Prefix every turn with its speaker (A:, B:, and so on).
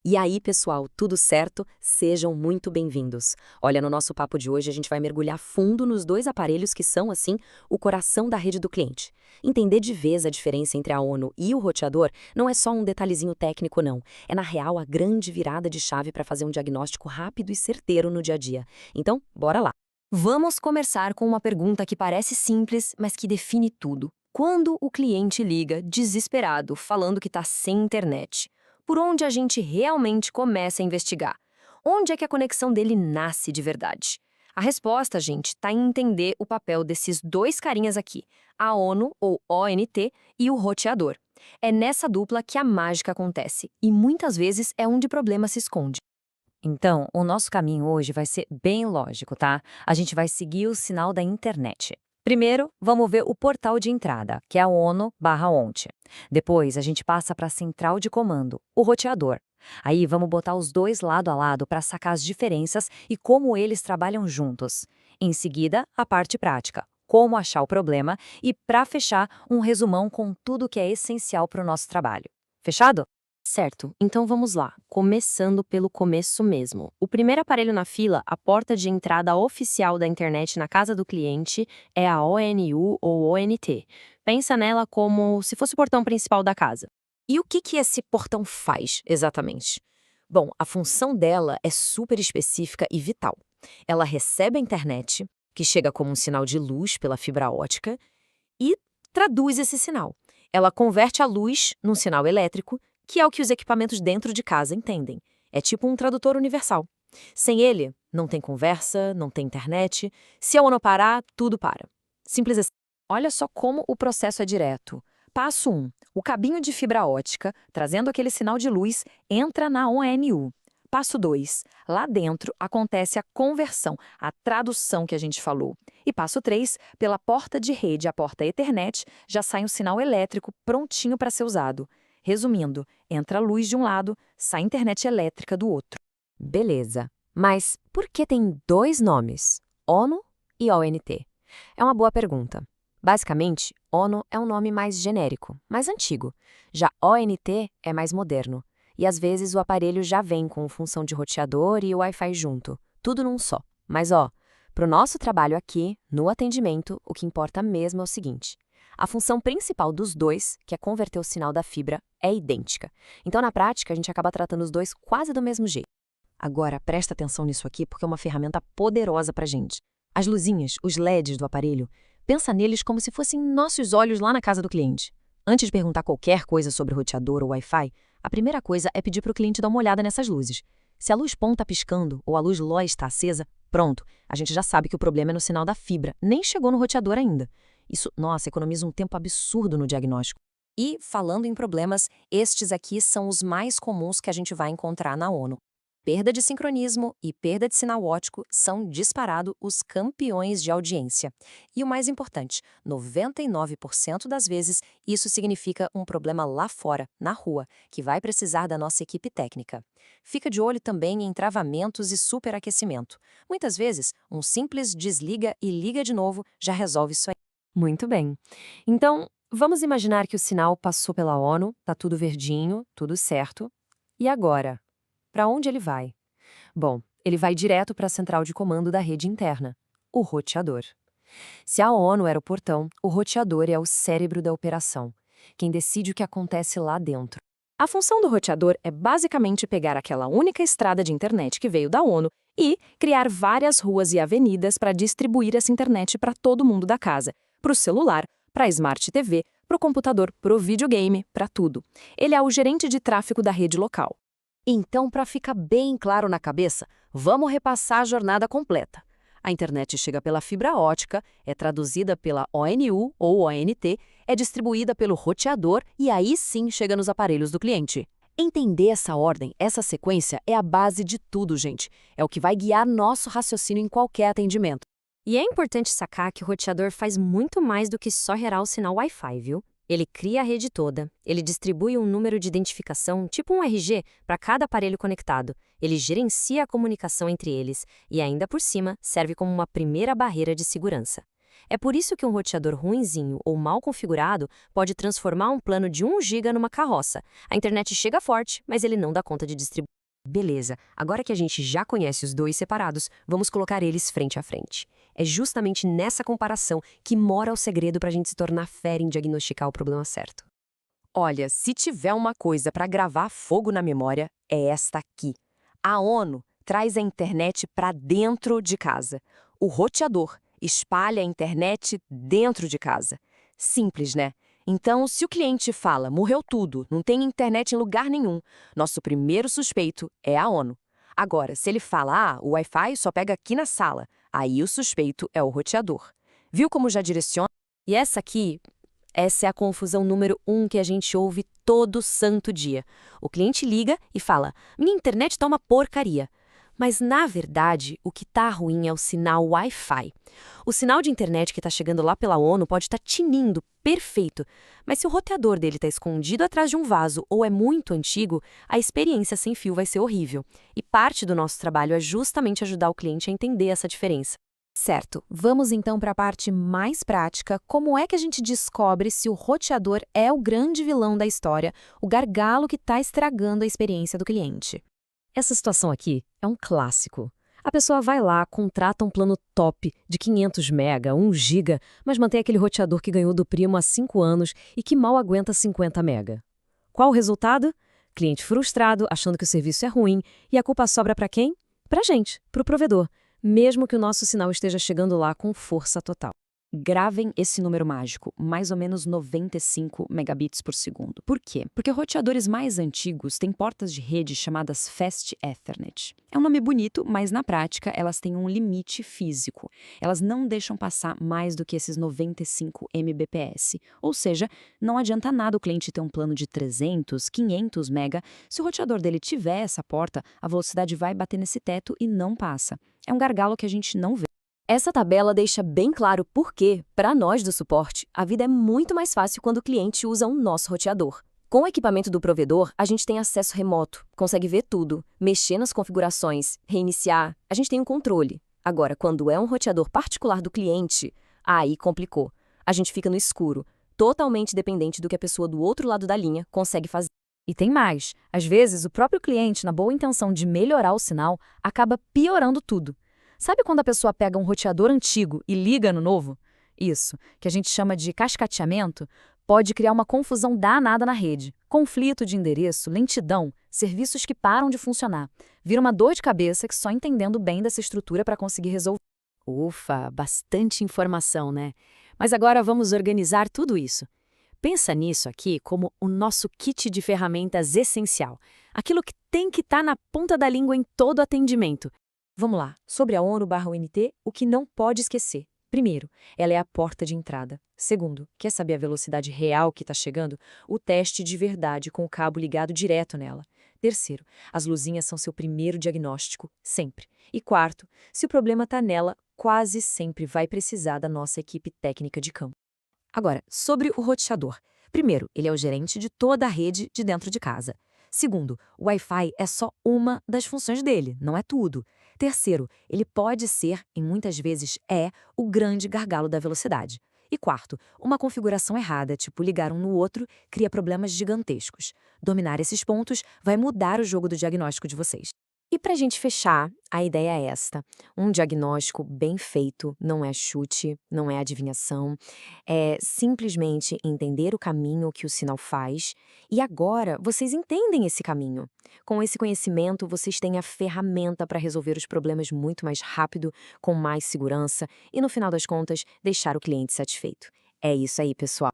A: E aí, pessoal, tudo certo? Sejam muito bem-vindos. Olha, no nosso papo de hoje a gente vai mergulhar fundo nos dois aparelhos que são, assim, o coração da rede do cliente. Entender de vez a diferença entre a ONU e o roteador não é só um detalhezinho técnico, não. É, na real, a grande virada de chave para fazer um diagnóstico rápido e certeiro no dia a dia. Então, bora lá. Vamos começar com uma pergunta que parece simples, mas que define tudo. Quando o cliente liga, desesperado, falando que está sem internet, por onde a gente realmente começa a investigar? Onde é que a conexão dele nasce de verdade? A resposta, gente, está em entender o papel desses dois carinhas aqui, a ONU, ou ONT, e o roteador. É nessa dupla que a mágica acontece, e muitas vezes é onde o problema se esconde. Então, o nosso caminho hoje vai ser bem lógico, tá? A gente vai seguir o sinal da internet. Primeiro, vamos ver o portal de entrada, que é a ONU/ONT. Depois, a gente passa para a central de comando, o roteador. Aí, vamos botar os dois lado a lado para sacar as diferenças e como eles trabalham juntos. Em seguida, a parte prática, como achar o problema e, para fechar, um resumão com tudo que é essencial para o nosso trabalho. Fechado?
B: Certo, então vamos lá, começando pelo começo mesmo. O primeiro aparelho na fila, a porta de entrada oficial da internet na casa do cliente, é a ONU ou ONT. Pensa nela como se fosse o portão principal da casa.
A: E o que esse portão faz, exatamente? Bom, a função dela é super específica e vital. Ela recebe a internet, que chega como um sinal de luz pela fibra ótica, e traduz esse sinal. Ela converte a luz num sinal elétrico, que é o que os equipamentos dentro de casa entendem. É tipo um tradutor universal. Sem ele, não tem conversa, não tem internet. Se a ONU parar, tudo para. Simples assim. Olha só como o processo é direto. Passo 1. O cabinho de fibra ótica, trazendo aquele sinal de luz, entra na ONU. Passo 2. Lá dentro acontece a conversão, a tradução que a gente falou. E passo 3. Pela porta de rede, a porta Ethernet, já sai um sinal elétrico prontinho para ser usado. Resumindo, entra a luz de um lado, sai a internet elétrica do outro. Beleza. Mas por que tem dois nomes, ONU e ONT? É uma boa pergunta. Basicamente, ONU é um nome mais genérico, mais antigo. Já ONT é mais moderno. E às vezes o aparelho já vem com função de roteador e Wi-Fi junto, tudo num só. Mas para o nosso trabalho aqui, no atendimento, o que importa mesmo é o seguinte: a função principal dos dois, que é converter o sinal da fibra, é idêntica. Então, na prática, a gente acaba tratando os dois quase do mesmo jeito. Agora, presta atenção nisso aqui porque é uma ferramenta poderosa para a gente. As luzinhas, os LEDs do aparelho, pensa neles como se fossem nossos olhos lá na casa do cliente. Antes de perguntar qualquer coisa sobre roteador ou Wi-Fi, a primeira coisa é pedir para o cliente dar uma olhada nessas luzes. Se a luz PON está piscando ou a luz LOI está acesa, pronto, a gente já sabe que o problema é no sinal da fibra, nem chegou no roteador ainda. Isso, nossa, economiza um tempo absurdo no diagnóstico. E, falando em problemas, estes aqui são os mais comuns que a gente vai encontrar na ONU. Perda de sincronismo e perda de sinal óptico são disparado os campeões de audiência. E o mais importante, 99% das vezes isso significa um problema lá fora, na rua, que vai precisar da nossa equipe técnica. Fica de olho também em travamentos e superaquecimento. Muitas vezes, um simples desliga e liga de novo já resolve isso aí. Muito bem. Então, vamos imaginar que o sinal passou pela ONU, tá tudo verdinho, tudo certo. E agora? Para onde ele vai? Bom, ele vai direto para a central de comando da rede interna, o roteador. Se a ONU era o portão, o roteador é o cérebro da operação, quem decide o que acontece lá dentro. A função do roteador é basicamente pegar aquela única estrada de internet que veio da ONU e criar várias ruas e avenidas para distribuir essa internet para todo mundo da casa, para o celular, para a Smart TV, para o computador, para o videogame, para tudo. Ele é o gerente de tráfego da rede local. Então, para ficar bem claro na cabeça, vamos repassar a jornada completa. A internet chega pela fibra ótica, é traduzida pela ONU ou ONT, é distribuída pelo roteador e aí sim chega nos aparelhos do cliente. Entender essa ordem, essa sequência, é a base de tudo, gente. É o que vai guiar nosso raciocínio em qualquer atendimento.
B: E é importante sacar que o roteador faz muito mais do que só gerar o sinal Wi-Fi, viu? Ele cria a rede toda, ele distribui um número de identificação, tipo um RG, para cada aparelho conectado. Ele gerencia a comunicação entre eles e, ainda por cima, serve como uma primeira barreira de segurança. É por isso que um roteador ruinzinho ou mal configurado pode transformar um plano de 1 GB numa carroça. A internet chega forte, mas ele não dá conta de distribuir. Beleza, agora que a gente já conhece os dois separados, vamos colocar eles frente a frente. É justamente nessa comparação que mora o segredo para a gente se tornar fera em diagnosticar o problema certo.
A: Olha, se tiver uma coisa para gravar fogo na memória, é esta aqui. A ONU traz a internet para dentro de casa. O roteador espalha a internet dentro de casa. Simples, né? Então, se o cliente fala, morreu tudo, não tem internet em lugar nenhum, nosso primeiro suspeito é a ONU. Agora, se ele fala, o Wi-Fi só pega aqui na sala, aí o suspeito é o roteador. Viu como já direciona?
B: E essa é a confusão número 1 que a gente ouve todo santo dia. O cliente liga e fala, minha internet tá uma porcaria. Mas, na verdade, o que tá ruim é o sinal Wi-Fi. O sinal de internet que tá chegando lá pela ONU pode estar tinindo, perfeito. Mas se o roteador dele tá escondido atrás de um vaso ou é muito antigo, a experiência sem fio vai ser horrível. E parte do nosso trabalho é justamente ajudar o cliente a entender essa diferença.
A: Certo, vamos então para a parte mais prática. Como é que a gente descobre se o roteador é o grande vilão da história, o gargalo que está estragando a experiência do cliente?
B: Essa situação aqui é um clássico. A pessoa vai lá, contrata um plano top de 500 mega, 1 giga, mas mantém aquele roteador que ganhou do primo há 5 anos e que mal aguenta 50 mega. Qual o resultado? Cliente frustrado, achando que o serviço é ruim, e a culpa sobra para quem? Para a gente, para o provedor, mesmo que o nosso sinal esteja chegando lá com força total.
A: Gravem esse número mágico, mais ou menos 95 megabits por segundo. Por quê? Porque roteadores mais antigos têm portas de rede chamadas Fast Ethernet. É um nome bonito, mas na prática elas têm um limite físico. Elas não deixam passar mais do que esses 95 Mbps. Ou seja, não adianta nada o cliente ter um plano de 300, 500 mega. Se o roteador dele tiver essa porta, a velocidade vai bater nesse teto e não passa. É um gargalo que a gente não vê.
B: Essa tabela deixa bem claro por que, para nós do suporte, a vida é muito mais fácil quando o cliente usa o nosso roteador. Com o equipamento do provedor, a gente tem acesso remoto, consegue ver tudo, mexer nas configurações, reiniciar, a gente tem um controle. Agora, quando é um roteador particular do cliente, aí complicou. A gente fica no escuro, totalmente dependente do que a pessoa do outro lado da linha consegue fazer.
A: E tem mais, às vezes o próprio cliente, na boa intenção de melhorar o sinal, acaba piorando tudo. Sabe quando a pessoa pega um roteador antigo e liga no novo? Isso, que a gente chama de cascateamento, pode criar uma confusão danada na rede. Conflito de endereço, lentidão, serviços que param de funcionar. Vira uma dor de cabeça que só entendendo bem dessa estrutura para conseguir resolver.
B: Ufa, bastante informação, né? Mas agora vamos organizar tudo isso. Pensa nisso aqui como o nosso kit de ferramentas essencial. Aquilo que tem que estar na ponta da língua em todo atendimento.
A: Vamos lá, sobre a ONU/UNT, o que não pode esquecer. Primeiro, ela é a porta de entrada. Segundo, quer saber a velocidade real que está chegando? O teste de verdade com o cabo ligado direto nela. Terceiro, as luzinhas são seu primeiro diagnóstico, sempre. E quarto, se o problema está nela, quase sempre vai precisar da nossa equipe técnica de campo. Agora, sobre o roteador. Primeiro, ele é o gerente de toda a rede de dentro de casa. Segundo, o Wi-Fi é só uma das funções dele, não é tudo. Terceiro, ele pode ser, e muitas vezes é, o grande gargalo da velocidade. E quarto, uma configuração errada, tipo ligar um no outro, cria problemas gigantescos. Dominar esses pontos vai mudar o jogo do diagnóstico de vocês.
B: E para a gente fechar, a ideia é esta. Um diagnóstico bem feito não é chute, não é adivinhação, é simplesmente entender o caminho que o sinal faz e agora vocês entendem esse caminho. Com esse conhecimento, vocês têm a ferramenta para resolver os problemas muito mais rápido, com mais segurança e, no final das contas, deixar o cliente satisfeito. É isso aí, pessoal.